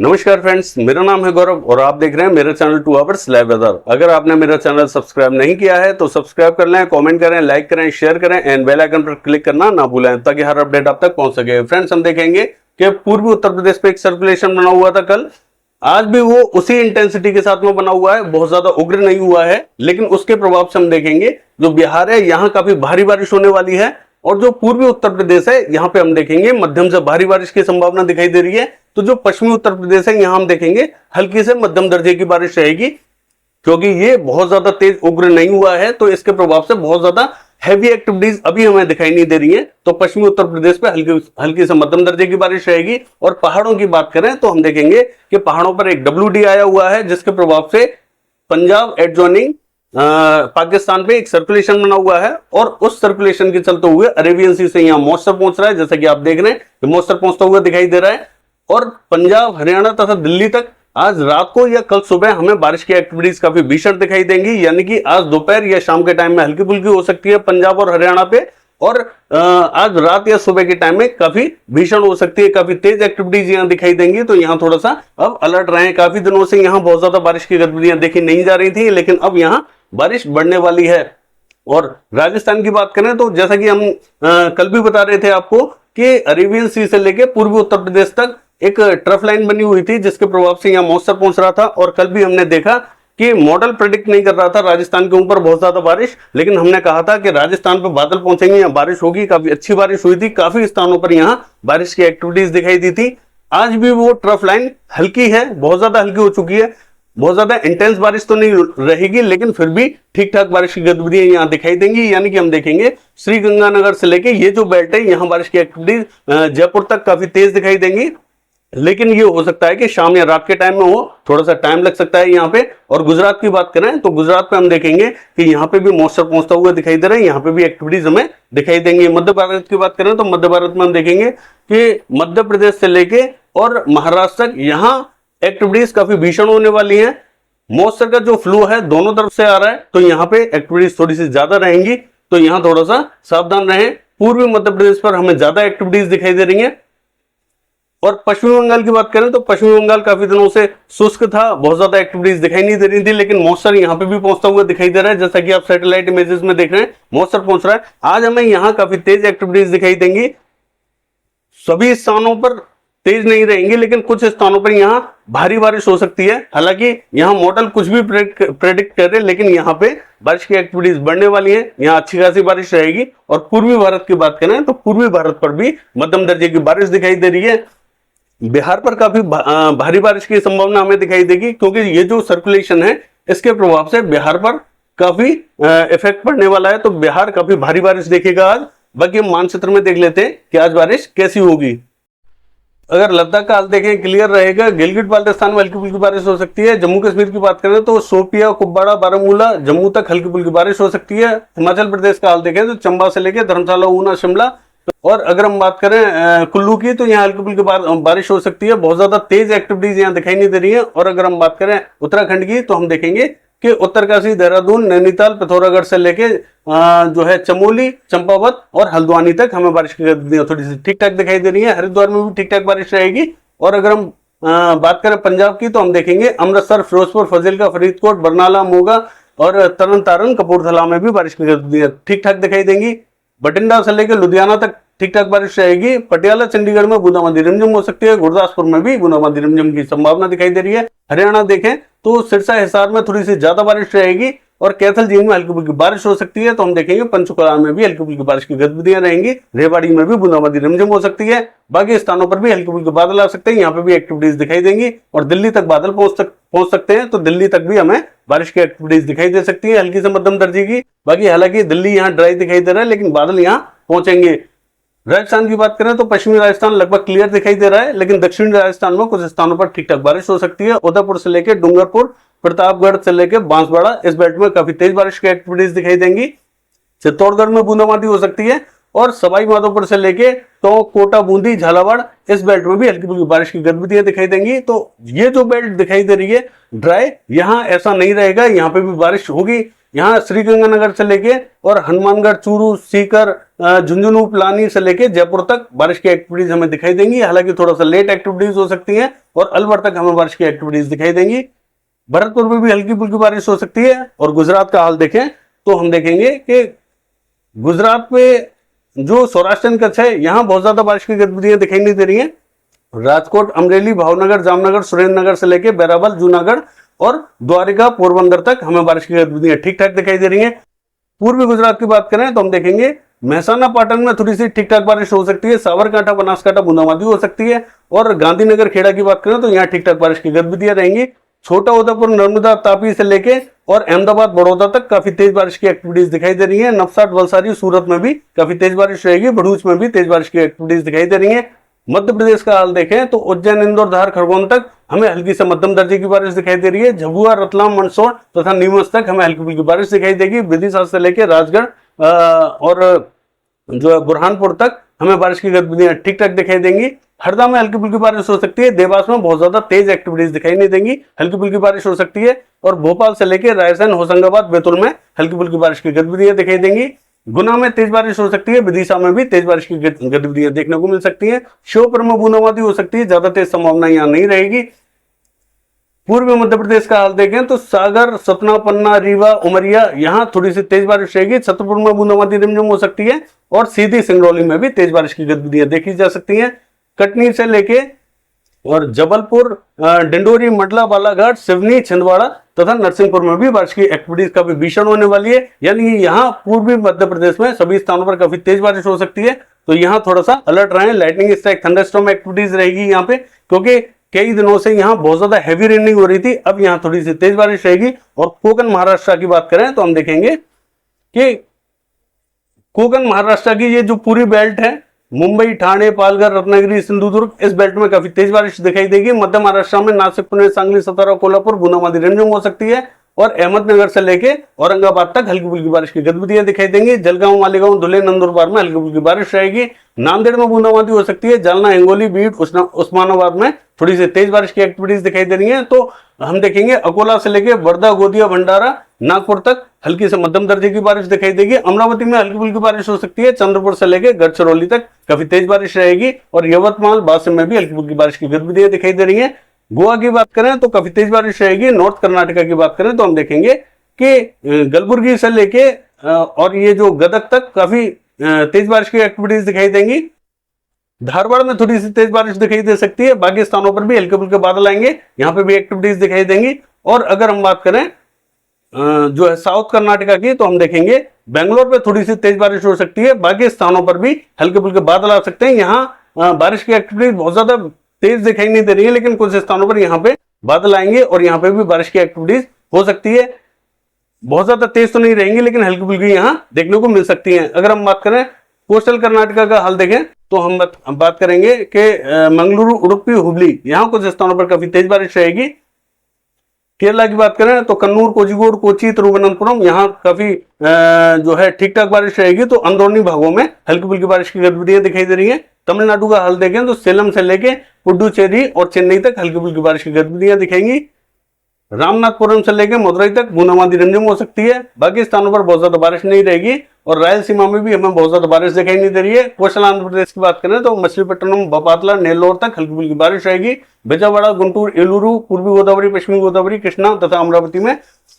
नमस्कार फ्रेंड्स, मेरा नाम है गौरव और आप देख रहे हैं मेरा चैनल 2 आवर्स लाइव वेदर। अगर आपने मेरा चैनल सब्सक्राइब नहीं किया है तो सब्सक्राइब कर लें, कमेंट करें, लाइक करें, शेयर करें एंड बेल आइकन पर क्लिक करना ना भूलें ताकि हर अपडेट आप तक पहुंच सके। फ्रेंड्स, हम देखेंगे कि पूर्वी उत्तर प्रदेश पे एक सर्कुलेशन बना हुआ था कल, आज भी वो उसी इंटेंसिटी के साथ में बना हुआ है, बहुत ज्यादा उग्र नहीं हुआ है, लेकिन उसके प्रभाव से हम देखेंगे जो बिहार है यहाँ काफी भारी बारिश होने वाली है और जो पूर्वी उत्तर प्रदेश है यहाँ पे हम देखेंगे मध्यम से भारी बारिश की संभावना दिखाई दे रही है। तो जो पश्चिमी उत्तर प्रदेश है यहाँ हम देखेंगे हल्की से मध्यम दर्जे की बारिश रहेगी, क्योंकि ये बहुत ज्यादा तेज उग्र नहीं हुआ है तो इसके प्रभाव से बहुत ज्यादा हैवी एक्टिविटीज अभी हमें दिखाई नहीं दे रही है। तो पश्चिमी उत्तर प्रदेश पे हल्की से मध्यम दर्जे की बारिश रहेगी। और पहाड़ों की बात करें तो हम देखेंगे कि पहाड़ों पर एक WD आया हुआ है जिसके प्रभाव से पंजाब एडजॉइनिंग पाकिस्तान पे एक सर्कुलेशन बना हुआ है और उस सर्कुलेशन के चलते हुए अरेबियन सी से यहाँ मॉइस्चर पहुंच रहा है, जैसा कि आप देख रहे हैं कि मॉइस्चर पहुंचता हुआ दिखाई दे रहा है। और पंजाब, हरियाणा तथा दिल्ली तक आज रात को या कल सुबह हमें बारिश की एक्टिविटीज काफी भीषण दिखाई देंगी, यानी कि आज दोपहर या शाम के टाइम में हल्की फुल्की हो सकती है पंजाब और हरियाणा पे, और आज रात या सुबह के टाइम में काफी भीषण हो सकती है, काफी तेज एक्टिविटीज यहाँ दिखाई देंगी। तो यहाँ थोड़ा सा अब अलर्ट रहे। काफी दिनों से यहाँ बहुत ज्यादा बारिश की गतिविधियां देखी नहीं जा रही थी, लेकिन अब यहाँ बारिश बढ़ने वाली है। और राजस्थान की बात करें तो जैसा कि हम कल भी बता रहे थे आपको कि अरेबियन सी से लेके पूर्वी उत्तर प्रदेश तक एक ट्रफ लाइन बनी हुई थी जिसके प्रभाव से यहाँ मॉइस्चर पहुंच रहा था। और कल भी हमने देखा कि मॉडल प्रेडिक्ट नहीं कर रहा था राजस्थान के ऊपर बहुत ज्यादा बारिश, लेकिन हमने कहा था कि राजस्थान पर बादल पहुंचेंगे, यहाँ बारिश होगी। काफी अच्छी बारिश हुई थी, काफी स्थानों पर यहाँ बारिश की एक्टिविटीज दिखाई दी थी। आज भी वो ट्रफ लाइन हल्की है, बहुत ज्यादा हल्की हो चुकी है, बहुत ज्यादा इंटेंस बारिश तो नहीं रहेगी, लेकिन फिर भी ठीक ठाक बारिश की गतिविधियां यहाँ दिखाई देंगी। यानी कि हम देखेंगे श्री गंगानगर से लेके ये जो बेल्ट है यहाँ बारिश की एक्टिविटीज जयपुर तक काफी तेज दिखाई देंगी, लेकिन ये हो सकता है कि शाम या रात के टाइम में हो, थोड़ा सा टाइम लग सकता है यहाँ पे। और गुजरात की बात करें तो गुजरात पे हम देखेंगे कि यहाँ पे भी मॉइस्चर पहुंचता हुआ दिखाई दे रहा है, यहाँ पे भी एक्टिविटीज हमें दिखाई देंगी। मध्य भारत की बात करें तो मध्य भारत में हम देखेंगे कि मध्य प्रदेश से लेके और महाराष्ट्र तक यहाँ एक्टिविटीज काफी भीषण होने वाली है। मॉइस्चर का जो फ्लो है दोनों तरफ से आ रहा है, तो यहाँ पे एक्टिविटीज थोड़ी सी ज्यादा रहेंगी, तो यहाँ थोड़ा सा सावधान रहें। पूर्वी मध्य प्रदेश पर हमें ज्यादा एक्टिविटीज दिखाई दे रही है। और पश्चिमी बंगाल की बात करें तो पश्चिमी बंगाल काफी दिनों से शुष्क था, बहुत ज्यादा एक्टिविटीज दिखाई नहीं दे रही थी, लेकिन मॉइस्चर यहाँ पे भी पहुंचता हुआ दिखाई दे रहा है, जैसा कि आप सैटेलाइट इमेजेस में देख रहे हैं मॉइस्चर पहुंच रहा है। आज हमें यहाँ काफी तेज एक्टिविटीज दिखाई देंगी। सभी स्थानों पर तेज नहीं रहेंगी, लेकिन कुछ स्थानों पर यहाँ भारी बारिश हो सकती है। हालांकि यहाँ मॉडल कुछ भी प्रेडिक्ट करे, लेकिन यहाँ पे बारिश की एक्टिविटीज बढ़ने वाली है, यहाँ अच्छी खासी बारिश रहेगी। और पूर्वी भारत की बात करें तो पूर्वी भारत पर भी मध्यम दर्जे की बारिश दिखाई दे रही है। बिहार पर काफी भारी बारिश की संभावना हमें दिखाई देगी, क्योंकि ये जो सर्कुलेशन है इसके प्रभाव से बिहार पर काफी इफेक्ट पड़ने वाला है। तो बिहार काफी भारी बारिश देखेगा आज। बाकी हम मानचित्र में देख लेते हैं कि आज बारिश कैसी होगी। अगर लद्दाख का हाल देखें क्लियर रहेगा, गिलगिट बाल्टिस्तान में हल्की फुल्की बारिश हो सकती है। जम्मू कश्मीर की बात करें तो शोपिया, कुपवाड़ा, बारामूला, जम्मू तक हल्की फुल्की बारिश हो सकती है। हिमाचल प्रदेश का हाल देखें तो चंबा से लेकर धर्मशाला, ऊना, शिमला। और अगर हम बात करें कुल्लू की तो यहाँ हल्की फुल्की बारिश हो सकती है, बहुत ज्यादा तेज एक्टिविटीज यहाँ दिखाई नहीं दे रही है। और अगर हम बात करें उत्तराखंड की तो हम देखेंगे कि उत्तरकाशी, देहरादून, नैनीताल, पिथौरागढ़ से लेके जो है चमोली, चंपावत और हल्द्वानी तक हमें बारिश की गतिविधियां थोड़ी सी ठीक ठाक दिखाई दे रही है। हरिद्वार में भी ठीक ठाक बारिश रहेगी। और अगर हम बात करें पंजाब की तो हम देखेंगे अमृतसर, फिरोजपुर, फजीलका, फरीदकोट, बरनाला, मोगा और तरन तारण, कपूरथला में भी बारिश की गतिविधियां ठीक ठाक दिखाई देंगी। बठिंडा से लेकर लुधियाना तक ठीक ठाक बारिश रहेगी। पटियाला, चंडीगढ़ में बूंदाबांदी रिमझिम हो सकती है। गुरदासपुर में भी बूंदाबांदी रिमझिम की संभावना दिखाई दे रही है। हरियाणा देखें तो सिरसा, हिसार में थोड़ी सी ज्यादा बारिश रहेगी और कैथल झील में हल्की फुल्की बारिश हो सकती है। तो हम देखेंगे पंचकुला में भी हल्की फुल्की बारिश की गतिविधियां रहेंगी। रेवाड़ी में भी बूंदाबांदी रिमझिम हो सकती है। बाकी स्थानों पर भी हल्की फुल्की बादल आ सकते हैं, यहाँ पे भी एक्टिविटीज दिखाई देंगी। और दिल्ली तक बादल पहुंच सकते हैं, तो दिल्ली तक भी हमें बारिश की एक्टिविटीज दिखाई दे सकती है, हल्की से मध्यम दर्जे की। बाकी हालांकि दिल्ली यहाँ ड्राई दिखाई दे रहा है, लेकिन बादल यहाँ पहुंचेंगे। राजस्थान की बात करें तो पश्चिमी राजस्थान लगभग क्लियर दिखाई दे रहा है, लेकिन दक्षिणी राजस्थान में कुछ स्थानों पर ठीक ठाक बारिश हो सकती है। उदयपुर से लेकर डूंगरपुर, प्रतापगढ़ से लेकर बांसवाड़ा, इस बेल्ट में काफी तेज बारिश की एक्टिविटीज दिखाई देंगी। चित्तौड़गढ़ में बूंदाबांदी हो सकती है। और सवाई माधोपुर से लेके तो कोटा, बूंदी, झालावाड़, इस बेल्ट में भी हल्की फुल्की बारिश की गतिविधियां दिखाई देंगी। तो ये जो बेल्ट दिखाई दे रही है ड्राई, यहाँ ऐसा नहीं रहेगा, यहाँ पे भी बारिश होगी। यहाँ श्रीगंगानगर से लेके और हनुमानगढ़, चूरू, सीकर, झुंझुनू पिलानी से लेके जयपुर तक बारिश की एक्टिविटीज हमें दिखाई देंगी। हालांकि थोड़ा सा लेट एक्टिविटीज हो सकती हैं और अलवर तक हमें बारिश की एक्टिविटीज दिखाई देंगी। भरतपुर में भी हल्की फुल्की बारिश हो सकती है। और गुजरात का हाल देखें तो हम देखेंगे कि गुजरात में जो सौराष्ट्र कच्छ है यहाँ बहुत ज्यादा बारिश की गतिविधियां दिखाई नहीं दे रही है। राजकोट, अमरेली, भावनगर, जामनगर, सुरेंद्रनगर से लेके बैराबल, जूनागढ़ और द्वारिका, पोरबंदर तक हमें बारिश की गतिविधियां ठीक ठाक दिखाई दे रही है। पूर्वी गुजरात की बात करें तो हम देखेंगे महसाना, पाटन में थोड़ी सी ठीक ठाक बारिश हो सकती है। साबरकांठा, बनासकांठा बूंदाबांदी हो सकती है। और गांधीनगर, खेड़ा की बात करें तो यहाँ ठीक ठाक बारिश की गतिविधियां रहेंगी। छोटा उदयपुर, नर्मदा, तापी से लेके और अहमदाबाद, बड़ौदा तक काफी तेज बारिश की एक्टिविटीज दिखाई दे रही है। नवसारी, वलसाड़ी, सूरत में भी काफी तेज बारिश रहेगी। भरूच में भी तेज बारिश की एक्टिविटीज दिखाई दे रही है। मध्य प्रदेश का हाल देखें तो उज्जैन, इंदौर, धार, खरगोन तक हमें हल्की से मध्यम दर्जे की बारिश दिखाई दे रही है। झबुआ, रतलाम, मंदसौर तथा नीमच तक हमें हल्की फुल्की बारिश दिखाई देगी। विदिशा से लेकर राजगढ़ और जो है बुरहानपुर तक हमें बारिश की गतिविधियां ठीक ठाक दिखाई देंगी। हरदा में हल्की फुल्की बारिश हो सकती है। देवास में बहुत ज्यादा तेज एक्टिविटीज दिखाई नहीं देंगी, हल्की फुल्की बारिश हो सकती है। और भोपाल से लेकर रायसेन, होशंगाबाद, बैतूल में हल्की फुल्की बारिश की गतिविधियां दिखाई देंगी। गुना में तेज बारिश हो सकती है। विदिशा में भी तेज बारिश की गतिविधियां देखने को मिल सकती है। श्योपुर में बूंदाबांदी हो सकती है, ज्यादा तेज संभावना यहाँ नहीं रहेगी। पूर्वी मध्य प्रदेश का हाल देखें तो सागर, सतना, पन्ना, रीवा, उमरिया यहाँ थोड़ी सी तेज बारिश रहेगी। छतरपुर में बूंदाबांदी रिमझिम हो सकती है और सीधी सिंगरौली में भी तेज बारिश की गतिविधियां देखी जा सकती हैं। कटनी से लेके और जबलपुर, डिंडोरी, मंडला, बालाघाट, सिवनी, छिंदवाड़ा तथा नरसिंहपुर में भी बारिश की एक्टिविटीज काफी भीषण होने वाली है। यानी यहाँ पूर्वी मध्य प्रदेश में सभी स्थानों पर काफी तेज बारिश हो सकती है। तो यहाँ थोड़ा सा अलर्ट रहें। लाइटनिंग स्ट्राइक, थंडरस्टॉर्म एक्टिविटीज रहेगी यहाँ पे, क्योंकि कई दिनों से यहाँ बहुत ज्यादा हैवी रेनिंग हो रही थी। अब यहाँ थोड़ी सी तेज बारिश रहेगी। और कोकण महाराष्ट्र की बात करें तो हम देखेंगे कि कोकण महाराष्ट्र की ये जो पूरी बेल्ट है, मुंबई, ठाणे, पालघर, रत्नागिरी, सिंधुदुर्ग, इस बेल्ट में काफी तेज बारिश दिखाई देगी। मध्य महाराष्ट्र में नासिक, पुणे, सांगली, सतारा, कोल्हापुर बूंदाबांदी रिमझिम हो सकती है। और अहमदनगर से लेके औरंगाबाद तक हल्की फुल्की बारिश की गतिविधियां दिखाई देंगी। जलगांव, मालेगांव, धुले, नंदुरबार में हल्की फुल्की बारिश रहेगी। नांदेड़ में बूंदाबांदी हो सकती है। जालना, हिंगोली, बीड, उस्मानाबाद में थोड़ी सी तेज बारिश की एक्टिविटीज दिखाई दे रही है। तो हम देखेंगे अकोला से लेके वर्धा, गोदिया, भंडारा, नागपुर तक हल्की से मध्यम दर्जे की बारिश दिखाई देगी। अमरावती में हल्की फुल्की बारिश हो सकती है। चंद्रपुर से लेकर गढ़चिरौली तक काफी तेज बारिश रहेगी। और यवतमाल, बासिम में भी हल्की फुल्की बारिश की गतिविधियां दिखाई दे रही है। गोवा की बात करें तो काफी तेज बारिश रहेगी। नॉर्थ कर्नाटका की बात करें तो हम देखेंगे कि गलबुर्गी से लेके और ये जो गदग तक काफी तेज बारिश की एक्टिविटीज दिखाई देंगी। धारवाड़ में थोड़ी सी तेज बारिश दिखाई दे सकती है। बाकी स्थानों पर भी हल्के फुल्के बादल आएंगे, यहाँ पे भी एक्टिविटीज दिखाई देंगी। और अगर हम बात करें जो है साउथ कर्नाटका की तो हम देखेंगे बेंगलोर पे थोड़ी सी तेज बारिश हो सकती है। बाकी स्थानों पर भी हल्के फुल्के बादल आ सकते हैं। यहाँ बारिश की एक्टिविटीज बहुत ज्यादा तेज दिखाई नहीं दे रही है, लेकिन कुछ स्थानों पर यहाँ पे बादल आएंगे और यहाँ पे भी बारिश की एक्टिविटीज हो सकती है। बहुत ज्यादा तेज तो नहीं रहेंगी, लेकिन हल्की फुल्की यहाँ देखने को मिल सकती है। अगर हम बात करें कोस्टल कर्नाटका का हाल देखें तो हम बात करेंगे कि मंगलुरु, उडुपी, हुबली यहाँ कुछ स्थानों पर काफी तेज बारिश रहेगी। केरला की बात करें तो कन्नूर, कोझिकोड, कोची, तिरुवनंतपुरम यहाँ काफी जो है ठीक ठाक बारिश रहेगी। तो अंदरूनी भागों में हल्की फुल्की बारिश की गतिविधियां दिखाई दे रही है। तमिलनाडु का हाल देखें तो सेलम से लेके पुडुचेरी और चेन्नई तक हल्की फुल्की बारिश की गतिविधियां दिखेंगी। रामनाथपुरम से लेकर मदुरई तक बूंदाबांदी रिमझिम हो सकती है। बाकी स्थानों पर बहुत ज्यादा बारिश नहीं रहेगी। और रायलसीमा में भी हमें बहुत ज्यादा बारिश दिखाई नहीं दे रही है। कोस्टल आंध्र प्रदेश की बात करें तो मछलीपट्टनम, बपातला, नेल्लोर तक हल्की फुल्की बारिश रहेगी। विजयवाड़ा, गुंटूर, एलूरू, पूर्वी गोदावरी, पश्चिमी गोदावरी, कृष्णा तथा अमरावती में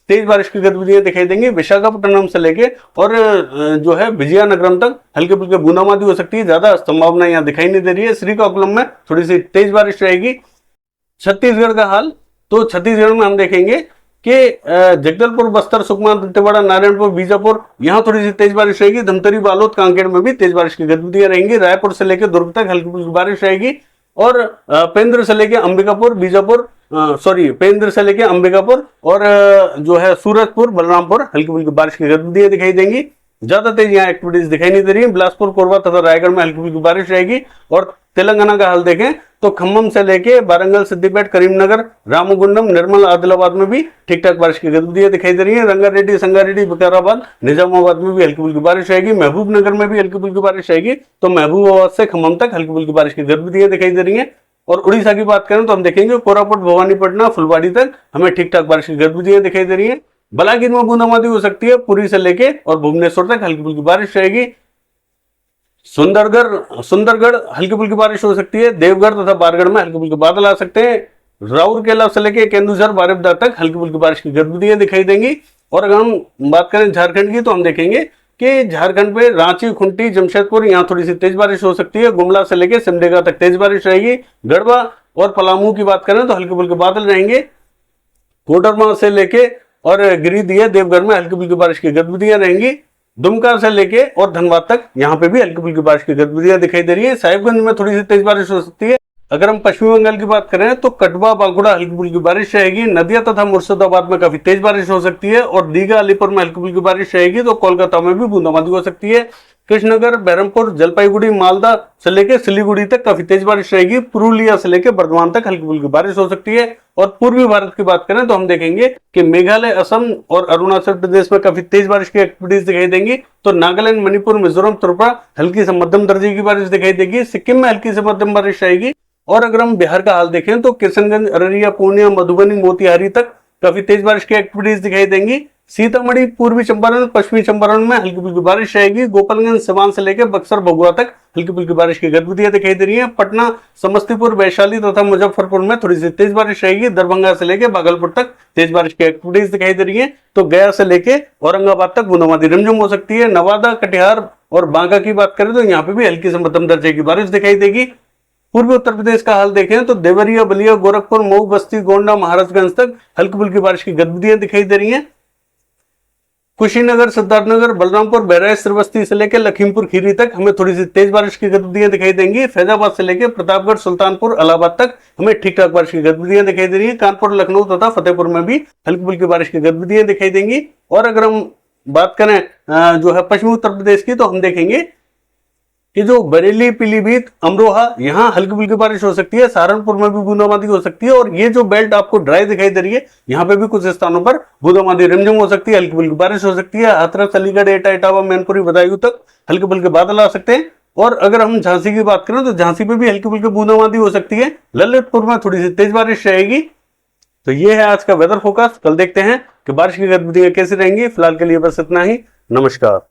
तेज बारिश की गतिविधियां दिखाई देंगी। विशाखापट्टनम से लेके और जो है विजयनगरम तक हल्के फुल्के बूंदाबांदी हो सकती है। ज्यादा संभावना यहाँ दिखाई नहीं दे रही है। श्रीकाकुलम में थोड़ी सी तेज बारिश रहेगी। छत्तीसगढ़ का हाल तो छत्तीसगढ़ में हम देखेंगे कि जगदलपुर, बस्तर, सुकमा, दंतेवाड़ा, नारायणपुर, बीजापुर यहाँ थोड़ी सी तेज बारिश रहेगी। धमतरी, बालोद, कांकेर में भी तेज बारिश की गतिविधियां रहेंगी। रायपुर से लेकर दुर्ग तक हल्की फुल्की बारिश रहेगी। और पेंद्र से लेकर अंबिकापुर, बीजापुर पेंद्र से लेकर अंबिकापुर और जो है सूरजपुर, बलरामपुर हल्की फुल्की बारिश की गतिविधियां दिखाई देंगी। ज्यादा तेज यहाँ एक्टिविटीज दिखाई नहीं दे रही है। बिलासपुर, कोरबा तथा रायगढ़ में हल्की फुल्की बारिश रहेगी। और तेलंगाना का हाल देखें तो खम्मम से लेके वारंगल, सिद्दीपेट, करीमनगर, रामगुंडम, निर्मल, आदिलाबाद में भी ठीक ठाक बारिश की गतिविधियां दिखाई दे रही है। रंगारेड्डी, संगारेड्डी, विकाराबाद, निजामाबाद में भी हल्की फुल्की बारिश रहेगी। महबूबनगर में भी हल्की फुल्की बारिश रहेगी। तो महबूबाबाद से खम्मम तक हल्की फुल्की बारिश की गतिविधियां दिखाई दे रही है। और उड़ीसा की बात करें तो हम देखेंगे कोरापुट, भवानीपटना, फुलवाड़ी तक हमें ठीक ठाक बारिश की गतिविधियां दिखाई दे रही है। बलागीर में बूंदाबांदी हो सकती है। पुरी से लेके और भुवनेश्वर तक हल्की फुल्की बारिश रहेगी। सुंदरगढ़ हल्की फुल्की बारिश हो सकती है। देवगढ़ तथा बारगढ़ में हल्के फुल्के बादल आ सकते हैं। राउरकेला से लेकर केंदुझर बारिपदा तक हल्की फुल्की बारिश की गतिविधियां दिखाई देंगी। और अगर हम बात करें झारखंड की, तो हम देखेंगे कि झारखंड में रांची, खूंटी, जमशेदपुर यहाँ थोड़ी सी तेज बारिश हो सकती है। गुमला से लेकर सिमडेगा तक तेज बारिश रहेगी। गढ़वा और पलामू की बात करें तो हल्के फुल्के बादल रहेंगे। कोडरमा से लेके और गिरिडीह, देवघर में हल्की फुल्की बारिश की गतिविधियां रहेंगी। दुमका से लेके और धनबाद तक यहाँ पे भी हल्की फुल्की बारिश की गतिविधियां दिखाई दे रही है। साहिबगंज में थोड़ी सी तेज बारिश हो सकती है। अगर हम पश्चिमी बंगाल की बात करें तो कटवा, बांकुड़ा हल्की फुल्की बारिश रहेगी। नदिया तथा मुर्शिदाबाद में काफी तेज बारिश हो सकती है। और दीघा, अलीपुर में हल्की फुल्की बारिश रहेगी। तो कोलकाता में भी बूंदाबांदी हो सकती है। कृष्णनगर, बहरमपुर, जलपाईगुड़ी, मालदा से लेकर सिलीगुड़ी तक काफी तेज बारिश रहेगी। पुरुलिया से लेकर बर्धमान तक हल्की फुल्की बारिश हो सकती है। और पूर्वी भारत की बात करें तो हम देखेंगे कि मेघालय, असम और अरुणाचल प्रदेश में काफी तेज बारिश की एक्टिविटीज दिखाई देंगी। तो नागालैंड, मणिपुर, मिजोरम, त्रिपुरा हल्की से मध्यम दर्जे की बारिश दिखाई देगी। सिक्किम में हल्की से मध्यम बारिश रहेगी। और अगर हम बिहार का हाल देखें तो किशनगंज, अररिया, पूर्णिया, मधुबनी, मोतिहारी तक काफी तेज बारिश की एक्टिविटीज दिखाई देंगी। सीतामढ़ी, पूर्वी चंपारण, पश्चिमी चंपारण में हल्की फुल्की बारिश रहेगी। गोपालगंज, सिवान से लेकर बक्सर, भभुआ तक हल्की फुल्की बारिश की गतिविधियां दिखाई दे रही है। पटना, समस्तीपुर, वैशाली तथा मुजफ्फरपुर में थोड़ी सी तेज बारिश रहेगी। दरभंगा से लेकर भागलपुर तक तेज बारिश की एक्टिविटीज दिखाई दे रही है। तो गया से लेकर औरंगाबाद तक बूंदाबांदी रिमझिम हो सकती है। नवादा, कटिहार और बांका की बात करें तो यहाँ पे भी हल्की से मध्यम दर्जे की बारिश दिखाई देगी। पूर्वी उत्तर प्रदेश का हाल देखें तो देवरिया, बलिया, गोरखपुर, मऊ, बस्ती, गोंडा, महाराजगंज तक हल्की फुल्की बारिश की गतिविधियां दिखाई दे रही हैं। कुशीनगर, सिद्धार्थनगर, बलरामपुर, बहराइच, श्रीवस्ती से लेकर लखीमपुर खीरी तक हमें थोड़ी सी तेज बारिश की गतिविधियां दिखाई देंगी। फैजाबाद से लेकर प्रतापगढ़, सुल्तानपुर, इलाहाबाद तक हमें ठीक ठाक बारिश की गतिविधियां दिखाई दे रही है। कानपुर, लखनऊ तथा फतेहपुर में भी हल्की फुल्की बारिश की गतिविधियां दिखाई देंगी। और अगर हम बात करें जो है पश्चिमी उत्तर प्रदेश की, तो हम देखेंगे कि जो बरेली, पीलीभीत, अमरोहा यहाँ हल्की फुल्की बारिश हो सकती है। सहारनपुर में भी बूंदाबांदी हो सकती है। और ये जो बेल्ट आपको ड्राई दिखाई दे रही है, यहाँ पे भी कुछ स्थानों पर बूंदाबांदी रिमझिम हो सकती है, हल्की फुल्की बारिश हो सकती है। हाथरस, अलीगढ़, एटा, इटावा, मैनपुरी, बदायूं तक हल्के फुल्के बादल आ सकते हैं। और अगर हम झांसी की बात करें तो झांसी पे भी हल्की फुल्की बूंदाबांदी हो सकती है। ललितपुर में थोड़ी सी तेज बारिश रहेगी। तो ये है आज का वेदर फोरकास्ट। कल देखते हैं कि बारिश की गतिविधियां कैसी रहेंगी। फिलहाल के लिए बस इतना ही। नमस्कार।